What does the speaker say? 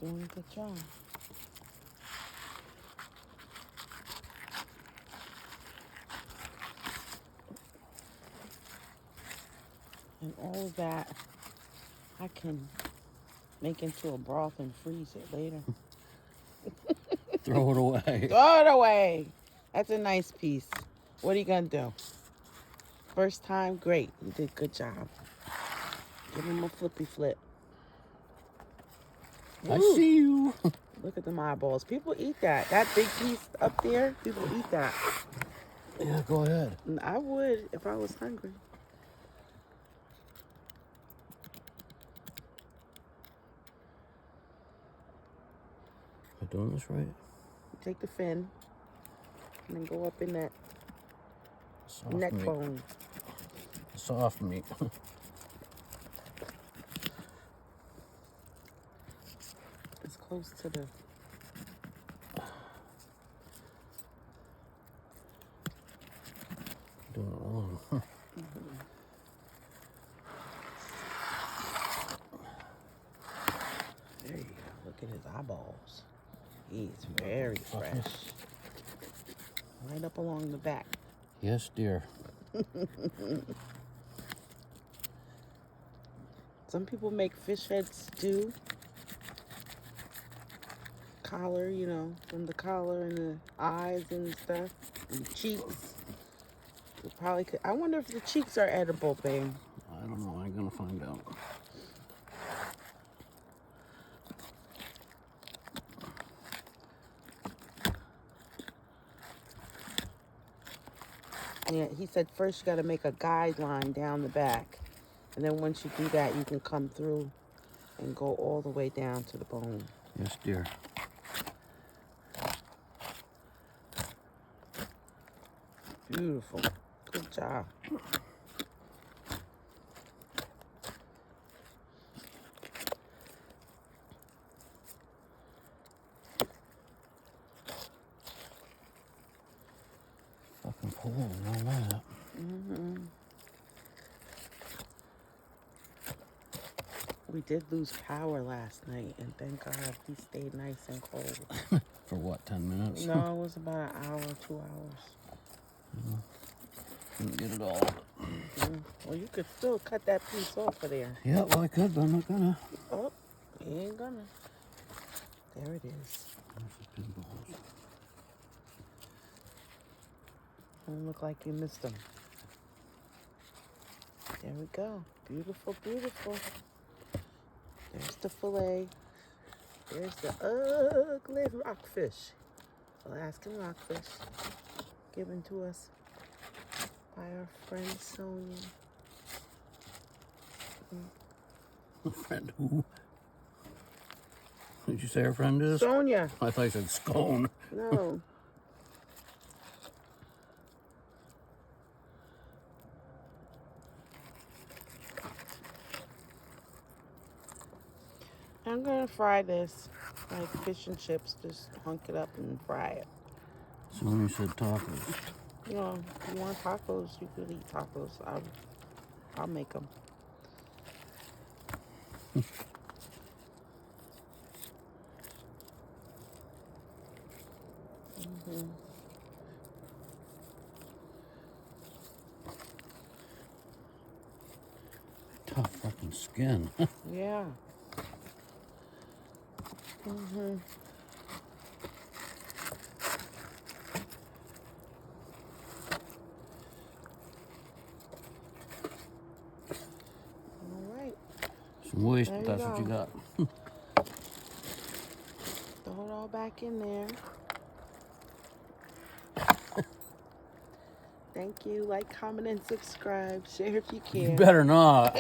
doing a good job. And all of that I can make into a broth and freeze it later. Throw it away. Throw it away. That's a nice piece. What are you going to do? First time? Great. You did a good job. Give him a flippy flip. I see you. Look at them eyeballs. People eat that. That big piece up there, people eat that. Yeah, go ahead. I would if I was hungry. Am I doing this right? Take the fin and then go up in that Soft neck meat. bone. Soft meat. It's close to the... Doing it wrong. There you go. Look at his eyeballs. He's very fresh. Right up along the back. Yes, dear. Some people make fish head stew. Collar, you know, from the collar and the eyes and stuff. And cheeks. You probably could. I wonder if the cheeks are edible, babe. I don't know. I'm gonna find out. Yeah, he said first you got to make a guideline down the back. And then once you do that, you can come through and go all the way down to the bone. Yes, dear. Beautiful. Good job. Fucking cold and all that. We did lose power last night, and thank God he stayed nice and cold. For what, 10 minutes? No, it was about an hour, 2 hours. Couldn't get it all. Well, you could still cut that piece off of there. Yeah, well, I could, but I'm not gonna. Oh, he ain't gonna. There it is. There's the pinballs. Don't look like you missed them. There we go. Beautiful, beautiful. There's the fillet. There's the ugly rockfish. Alaskan rockfish. Given to us by our friend Sonya. Friend who? Did you say her friend is? Sonya. I thought you said scone. No. I'm gonna fry this like fish and chips. Just hunk it up and fry it. Sonya said tacos. You know, if you want tacos, you could eat tacos. I'll make them. Tough fucking skin. Yeah. All right. Some waste, There but you that's what you go. got. Throw it all back in there. Thank you. Like, comment, and subscribe. Share if you can. You better not.